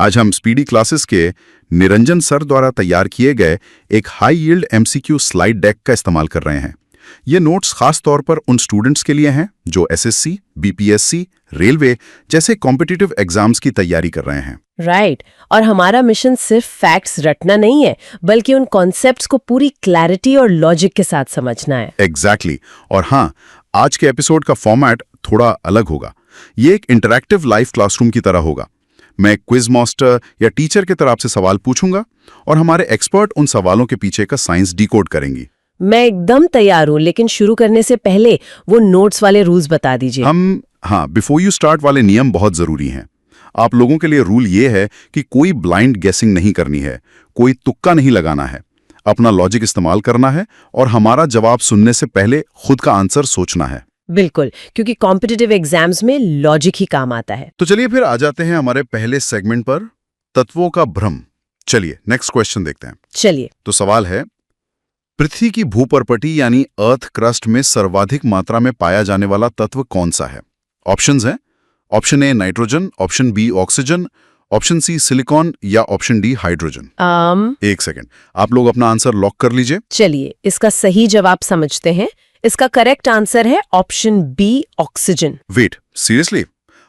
आज हम speedy classes के निरंजन सर द्वारा तैयार किए गए एक high yield MCQ slide deck का इस्तेमाल कर रहे हैं। ये नोट्स खास तौर पर उन स्टूडेंट्स के लिए हैं जो एसएससी, बीपीएससी, रेलवे जैसे कॉम्पिटिटिव एग्जाम्स की तैयारी कर रहे हैं। राइट। और हमारा मिशन सिर्फ फैक्ट्स रटना नहीं है, बल्कि उन कॉन्सेप्ट्स को पूरी क्लैरिटी और लॉजिक के साथ समझना है। एग्जैक्टली। और हाँ, आज के एपिसोड का फॉर्मेट थोड़ा अलग होगा। ये एक इंटरैक्टिव लाइव क्लासरूम की तरह होगा। मैं क्विज मास्टर या टीचर की तरह आपसे सवाल पूछूंगा और हमारे एक्सपर्ट उन सवालों के पीछे का साइंस डिकोड करेंगी। मैं एकदम तैयार हूँ, लेकिन शुरू करने से पहले वो नोट्स वाले रूल्स बता दीजिए। बिफोर यू स्टार्ट वाले नियम बहुत जरूरी हैं। आप लोगों के लिए रूल ये है कि कोई ब्लाइंड गेसिंग नहीं करनी है, कोई तुक्का नहीं लगाना है, अपना लॉजिक इस्तेमाल करना है और हमारा जवाब सुनने से पहले खुद का आंसर सोचना है। बिल्कुल, क्योंकि कॉम्पिटिटिव एग्जाम्स में लॉजिक ही काम आता है। तो चलिए फिर आ जाते हैं हमारे पहले सेगमेंट पर, तत्वों का भ्रम। चलिए नेक्स्ट क्वेश्चन देखते हैं। चलिए। तो सवाल है, पृथ्वी की भूपर्पटी यानी अर्थ क्रस्ट में सर्वाधिक मात्रा में पाया जाने वाला तत्व कौन सा है? ऑप्शंस हैं, option A nitrogen, option B oxygen, option C silicon या ऑप्शन डी हाइड्रोजन। एक सेकंड, आप लोग अपना आंसर लॉक कर लीजिए। चलिए इसका सही जवाब समझते हैं। इसका करेक्ट आंसर है option B oxygen. Wait, seriously?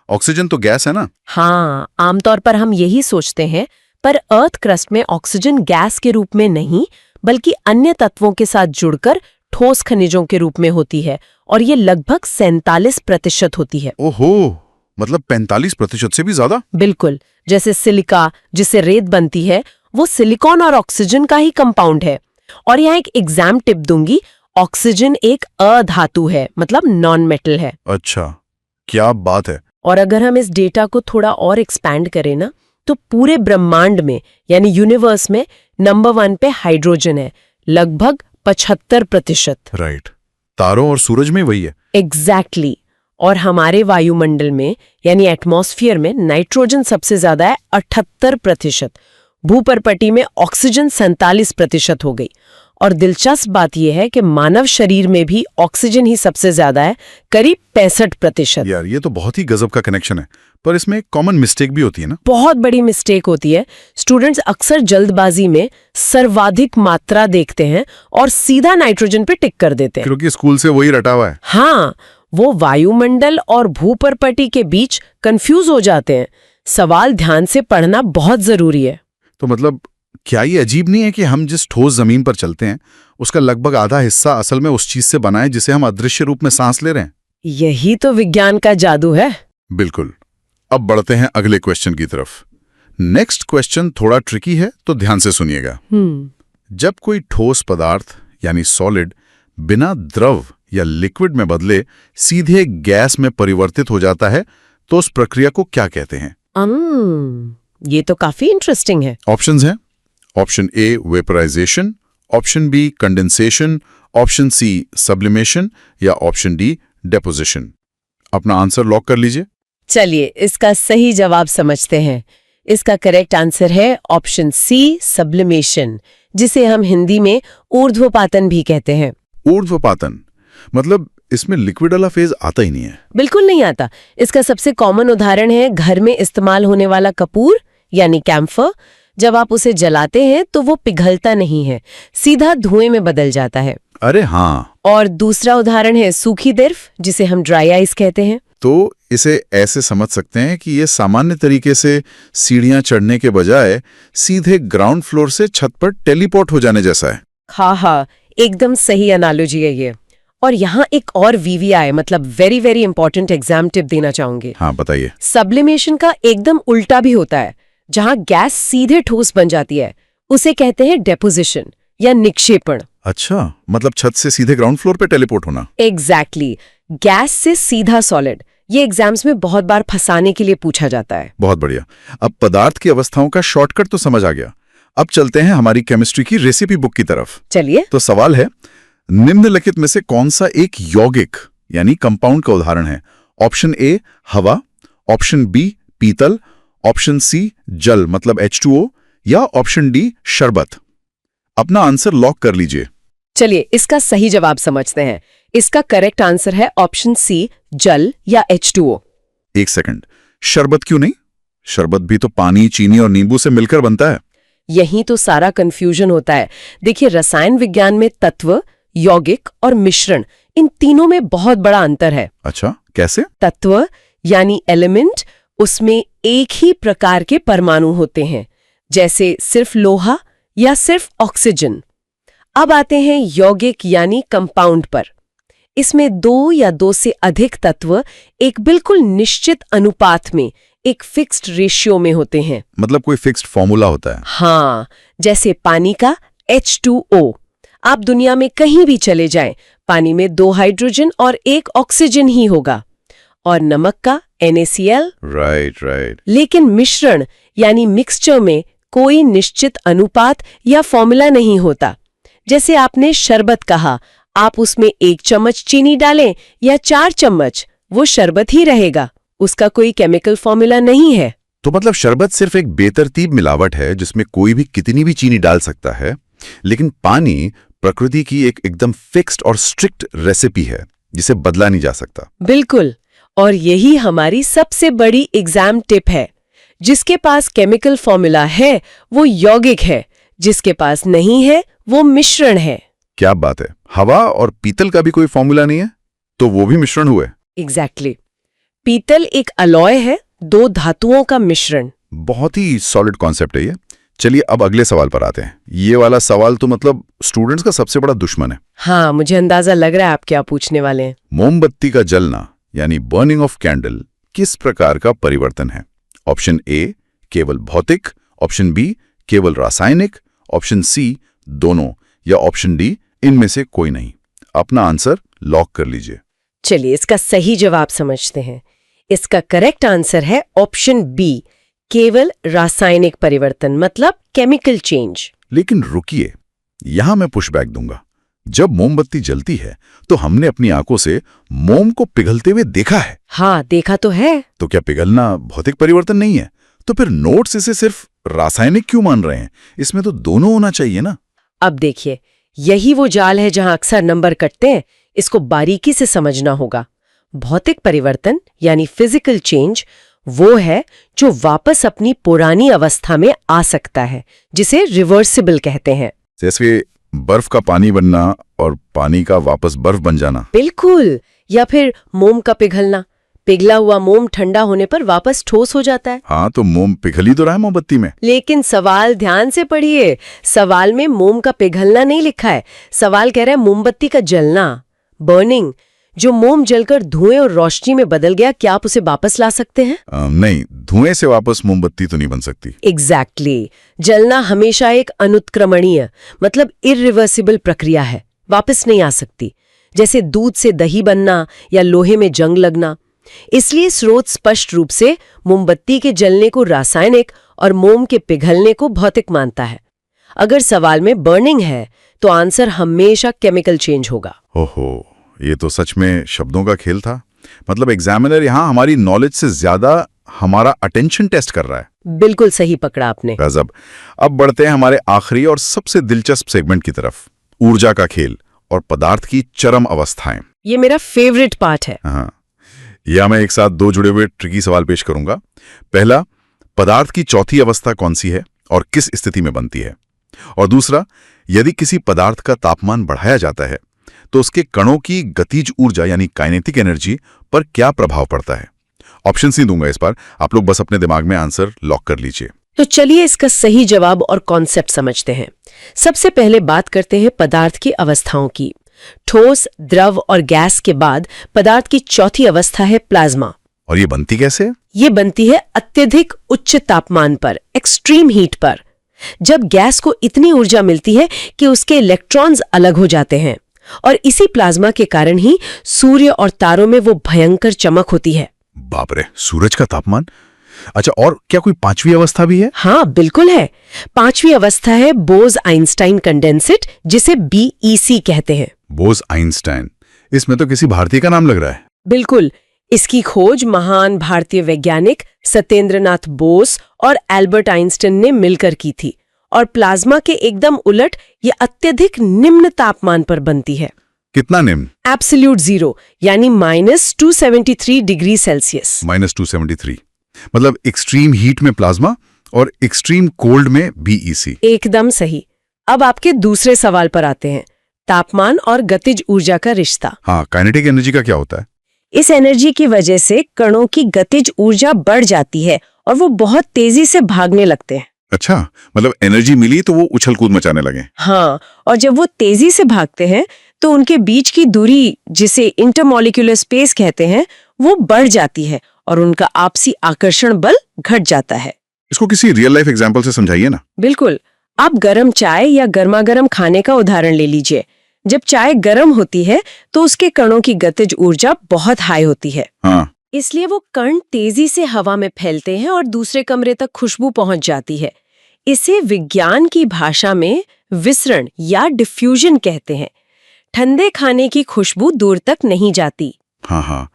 Oxygen तो गैस है ना? हाँ, आमतौर पर हम यही सोचते हैं, पर अर्थ क्रस्ट में ऑक्सीजन गैस के रूप में नहीं, बल्कि अन्य तत्वों के साथ जुड़कर ठोस खनिजों के रूप में होती है, और ये लगभग 47% होती है। ओहो, मतलब 45% से भी ज्यादा? बिल्कुल। जैसे सिलिका, जिससे रेत बनती है, वो सिलिकॉन और ऑक्सीजन का ही कंपाउंड है। और यहाँ एक एग्जाम टिप दूंगी, ऑक्सीजन एक अधातु है, मतलब नॉन मेटल है। अच्छा, क्या बात है। और अगर हम इस डेटा को थोड़ा और एक्सपैंड करें ना, तो पूरे ब्रह्मांड में यानी यूनिवर्स में नंबर 1 पे हाइड्रोजन है, लगभग 75%। राइट, तारों और सूरज में वही है। एग्जैक्टली। और हमारे वायुमंडल में यानी एटमॉस्फेयर में नाइट्रोजन सबसे ज्यादा है, 78%। भूपर्पटी में ऑक्सीजन 47% हो गई। और दिलचस्प बात यह है कि मानव शरीर में भी ऑक्सीजन ही सबसे ज्यादा है, करीब 65%। यार ये तो बहुत ही गजब का कनेक्शन है, पर इसमें एक कॉमन मिस्टेक भी होती है ना? बहुत बड़ी मिस्टेक होती है। स्टूडेंट्स अक्सर जल्दबाजी में सर्वाधिक मात्रा देखते हैं और सीधा नाइट्रोजन पे टिक कर देते हैं, क्योंकि स्कूल से वही रटा हुआ है। हाँ, वो वायुमंडल और भूपर्पटी के बीच कंफ्यूज हो जाते हैं। सवाल ध्यान से पढ़ना बहुत जरूरी है। तो मतलब क्या ये अजीब नहीं है कि हम जिस ठोस जमीन पर चलते हैं उसका लगभग आधा हिस्सा असल में उस चीज से बना है जिसे हम अदृश्य रूप में सांस ले रहे हैं? यही तो विज्ञान का जादू है। बिल्कुल। अब बढ़ते हैं अगले क्वेश्चन की तरफ। नेक्स्ट क्वेश्चन थोड़ा ट्रिकी है, तो ध्यान से सुनिएगा। जब कोई ठोस पदार्थ यानी सॉलिड बिना द्रव या लिक्विड में बदले सीधे गैस में परिवर्तित हो जाता है, तो उस प्रक्रिया को क्या कहते हैं? ये तो काफी इंटरेस्टिंग है। ऑप्शंस हैं, option A vaporisation, option B condensation, option C sublimation या ऑप्शन डी डेपोजिशन। अपना आंसर लॉक कर लीजिए। चलिए इसका सही जवाब समझते हैं। इसका करेक्ट आंसर है ऑप्शन सी सब्लिमेशन, जिसे हम हिंदी में ऊर्ध्वपातन भी कहते हैं। ऊर्ध्वपातन मतलब इसमें लिक्विड वाला फेज आता ही नहीं है? बिल्कुल नहीं आता। इसका सबसे कॉमन उदाहरण है घर में इस्तेमाल होने वाला कपूर यानी कैम्फर। जब आप उसे जलाते हैं तो वो पिघलता नहीं है, सीधा धुएं में बदल जाता है। अरे हाँ। और दूसरा उदाहरण है सूखी बर्फ, जिसे हम ड्राई आइस कहते हैं। तो इसे ऐसे समझ सकते हैं कि ये सामान्य तरीके से सीढ़ियां चढ़ने के बजाय सीधे ग्राउंड फ्लोर से छत पर टेलीपोर्ट हो जाने जैसा है। हाँ, एकदम सही एनालॉजी है ये। और यहाँ एक और वीवीआई मतलब very very important exam tip देना चाहूंगी। हाँ बताइए। सब्लिमेशन का एकदम उल्टा भी होता है। जहाँ गैस सीधे ठोस बन जाती है उसे कहते हैं डेपोजिशन या निक्षेपण। अच्छा, मतलब छत से सीधे ग्राउंड फ्लोर पे टेलीपोर्ट होना। एग्जैक्टली। गैस से सीधा सॉलिड, ये एग्जाम्स में बहुत बार फंसाने के लिए पूछा जाता है। बहुत बढ़िया। अब पदार्थ की अवस्थाओं का शॉर्टकट तो समझ आ गया। अब चलते हैं हमारी केमिस्ट्री की रेसिपी बुक की तरफ। चलिए। तो सवाल है, निम्नलिखित में से कौन सा एक यौगिक यानी कंपाउंड का उदाहरण है? ऑप्शन ए हवा, ऑप्शन बी पीतल, ऑप्शन सी जल मतलब H2O या ऑप्शन डी शरबत। अपना आंसर लॉक कर लीजिए। चलिए इसका सही जवाब समझते हैं। इसका करेक्ट आंसर है ऑप्शन सी जल या H2O। एक सेकंड, शरबत क्यों नहीं? शरबत भी तो पानी, चीनी और नींबू से मिलकर बनता है। यही तो सारा कंफ्यूजन होता है। देखिए, रसायन विज्ञान में तत्व, यौगिक और मिश्रण, इन तीनों में बहुत बड़ा अंतर है। अच्छा, कैसे? तत्व यानी एलिमेंट, उसमें एक ही प्रकार के परमाणु होते हैं, जैसे सिर्फ लोहा या सिर्फ ऑक्सीजन। अब आते हैं यौगिक यानी कंपाउंड पर। इसमें 2 या 2 से अधिक तत्व एक बिल्कुल निश्चित अनुपात में, एक फिक्स्ड रेशियो में होते हैं। मतलब कोई फिक्स्ड फॉर्मूला होता है? हाँ, जैसे पानी का H2O। आप दुनिया में कहीं भी चले जाएं, पानी में 2 हाइड्रोजन और 1 ऑक्सीजन ही होगा। और नमक का NaCl। राइट। लेकिन मिश्रण यानी मिक्सचर में कोई निश्चित अनुपात या फॉर्मूला नहीं होता। जैसे आपने शरबत कहा, आप उसमें 1 चम्मच चीनी डालें या 4 चम्मच, वो शरबत ही रहेगा, उसका कोई केमिकल फॉर्मूला नहीं है। तो मतलब शरबत सिर्फ एक बेतरतीब मिलावट है जिसमें कोई भी कितनी भी चीनी डाल सकता है, लेकिन पानी प्रकृति की एक एकदम फिक्स्ड और स्ट्रिक्ट रेसिपी है जिसे बदला नहीं जा सकता। बिल्कुल, और यही हमारी सबसे बड़ी एग्जाम टिप है। जिसके पास केमिकल फॉर्मूला है वो यौगिक है, जिसके पास नहीं है वो मिश्रण है। क्या बात है! हवा और पीतल का भी कोई फॉर्मूला नहीं है, तो वो भी मिश्रण हुए? एग्जैक्टली। पीतल एक अलॉय है, 2 धातुओं का मिश्रण। बहुत ही सॉलिड कॉन्सेप्ट है ये। चलिए अब अगले सवाल पर आते हैं। ये वाला सवाल तो मतलब स्टूडेंट्स का सबसे बड़ा दुश्मन है। हाँ, मुझे अंदाजा लग रहा है आप क्या पूछने वाले हैं। मोमबत्ती का जलना यानी बर्निंग ऑफ कैंडल किस प्रकार का परिवर्तन है? ऑप्शन ए केवल भौतिक, ऑप्शन बी केवल रासायनिक, ऑप्शन सी दोनों, या ऑप्शन डी इनमें से कोई नहीं। अपना आंसर लॉक कर लीजिए। चलिए इसका सही जवाब समझते हैं। इसका करेक्ट आंसर है ऑप्शन बी, केवल रासायनिक परिवर्तन, मतलब केमिकल चेंज। लेकिन रुकिए, यहां मैं पुशबैक दूंगा। जब मोमबत्ती जलती है तो हमने अपनी आंखों से मोम को पिघलते हुए देखा है। हाँ, देखा तो है। तो क्या पिघलना भौतिक परिवर्तन नहीं है? तो फिर नोट्स इसे सिर्फ रासायनिक क्यों मान रहे हैं? इसमें तो दोनों होना चाहिए ना। अब देखिए, यही वो जाल है जहां अक्सर नंबर कटते हैं। इसको बारीकी से समझना होगा। भौतिक परिवर्तन यानी फिजिकल चेंज वो है जो वापस अपनी पुरानी अवस्था में आ सकता है, जिसे रिवर्सिबल कहते हैं। जैसे बर्फ का पानी बनना और पानी का वापस बर्फ बन जाना। बिल्कुल। या फिर मोम का पिघलना, पिघला हुआ मोम ठंडा होने पर वापस ठोस हो जाता है। हाँ, तो मोम पिघल ही तो रहा है मोमबत्ती में। लेकिन सवाल ध्यान से पढ़िए, सवाल में मोम का पिघलना नहीं लिखा है। सवाल कह रहा है मोमबत्ती का जलना, बर्निंग। जो मोम जलकर धुएं और रोशनी में बदल गया, क्या आप उसे वापस ला सकते हैं? नहीं, धुएं से वापस मोमबत्ती तो नहीं बन सकती। एग्जैक्टली। जलना हमेशा एक अनुत्क्रमणीय, मतलब इरिवर्सिबल प्रक्रिया है, वापस नहीं आ सकती। जैसे दूध से दही बनना या लोहे में जंग लगना। इसलिए स्रोत स्पष्ट रूप से मोमबत्ती के जलने को रासायनिक और मोम के पिघलने को भौतिक मानता है। अगर सवाल में बर्निंग है तो आंसर हमेशा केमिकल चेंज होगा। ओहो, ये तो सच में शब्दों का खेल था। मतलब एग्जामिनर यहाँ हमारी नॉलेज से ज्यादा हमारा अटेंशन टेस्ट कर रहा है। बिल्कुल सही पकड़ा आपने। गजब। अब बढ़ते हैं हमारे आखिरी और सबसे दिलचस्प सेगमेंट की तरफ, ऊर्जा का खेल और पदार्थ की चरम अवस्थाएं। ये मेरा फेवरेट पार्ट है। हाँ, यह मैं एक साथ 2 जुड़े हुए ट्रिकी सवाल पेश करूंगा। पहला, पदार्थ की चौथी अवस्था कौन सी है और किस स्थिति में बनती है? और दूसरा, यदि किसी पदार्थ का तापमान बढ़ाया जाता है तो उसके कणों की गतिज ऊर्जा यानी काइनेटिक एनर्जी पर क्या प्रभाव पड़ता है? ऑप्शन सी दूंगा इस बार, आप लोग बस अपने दिमाग में आंसर लॉक कर लीजिए। तो चलिए इसका सही जवाब और कॉन्सेप्ट समझते हैं। सबसे पहले बात करते हैं पदार्थ की अवस्थाओं की। ठोस, द्रव और गैस के बाद पदार्थ की चौथी अवस्था है प्लाज्मा। और ये बनती कैसे? ये बनती है अत्यधिक उच्च तापमान पर, एक्सट्रीम हीट पर। जब गैस को इतनी ऊर्जा मिलती है कि उसके इलेक्ट्रॉन्स अलग हो जाते हैं, और इसी प्लाज्मा के कारण ही सूर्य और तारों में वो भयंकर चमक होती है। बाप रे, सूरज का तापमान! अच्छा, और क्या कोई 5वीं अवस्था भी है? हाँ, बिल्कुल है। 5वीं अवस्था है बोस-आइंस्टाइन कंडेंसेट, जिसे BEC कहते हैं। बोस-आइंस्टाइन, इसमें तो किसी भारतीय का नाम लग रहा है। बिल्कुल। इसकी खोज महान भारतीय वैज्ञानिक सत्येंद्रनाथ बोस और एल्बर्ट आइंस्टाइन ने मिलकर की थी। और प्लाज्मा के एकदम उलट ये अत्यधिक निम्न तापमान पर बनती है। कितना निम्न? एब्सोल्यूट जीरो, यानी -273 डिग्री सेल्सियस। -273। मतलब एक्सट्रीम हीट में प्लाज्मा और एक्सट्रीम कोल्ड में बीईसी। एकदम सही। अब आपके दूसरे सवाल पर आते हैं, तापमान और गतिज ऊर्जा का रिश्ता। हाँ, काइनेटिक एनर्जी का क्या होता है? इस एनर्जी की वजह से कणों की गतिज ऊर्जा बढ़ जाती है और वो बहुत तेजी से भागने लगते हैं। अच्छा, मतलब एनर्जी मिली तो वो उछल कूद मचाने लगे। हाँ, और जब वो तेजी से भागते हैं तो उनके बीच की दूरी, जिसे इंटरमॉलिक्यूलर स्पेस कहते हैं, वो बढ़ जाती है और उनका आपसी आकर्षण बल घट जाता है। इसको किसी रियल लाइफ एग्जांपल से समझाइए ना। बिल्कुल। आप गरम चाय या गर्मा गर्म खाने का उदाहरण ले लीजिए। जब चाय गर्म होती है तो उसके कणों की गतिज ऊर्जा बहुत हाई होती है। हाँ, इसलिए वो कण तेजी से हवा में फैलते हैं और दूसरे कमरे तक खुशबू पहुंच जाती है। इसे विज्ञान की भाषा में विसरण या डिफ्यूजन कहते हैं। ठंडे खाने की खुशबू दूर तक नहीं जाती। हाँ।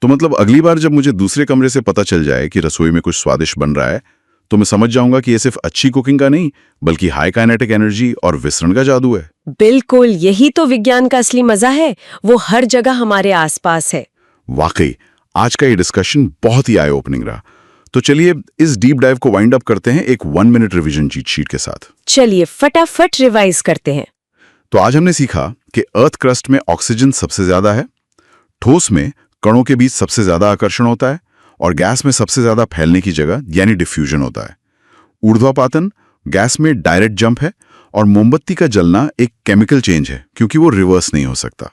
तो मतलब अगली बार जब मुझे दूसरे कमरे से पता चल जाए कि रसोई में कुछ स्वादिष्ट बन रहा है, तो मैं समझ जाऊंगा कि ये सिर्फ अच्छी कुकिंग का नहीं, बल्कि हाई काइनेटिक एनर्जी और विसरण का जादू है। बिल्कुल, यही तो विज्ञान का असली मजा है। वो हर जगह हमारे आसपास है। वाकई आज का ये डिस्कशन बहुत ही आई ओपनिंग रहा। तो चलिए इस डीप डाइव को वाइंड अप करते हैं एक 1 मिनट रिवीजन चीट शीट के साथ। चलिए फटाफट रिवाइज करते हैं। तो आज हमने सीखा कि अर्थ क्रस्ट में ऑक्सीजन सबसे ज्यादा है, ठोस में कणों के बीच सबसे ज्यादा आकर्षण होता है और गैस में सबसे ज्यादा फैलने की जगह यानी डिफ्यूजन होता है। ऊर्ध्वापातन गैस में डायरेक्ट जंप है और मोमबत्ती का जलना एक केमिकल चेंज है क्योंकि वो रिवर्स नहीं हो सकता।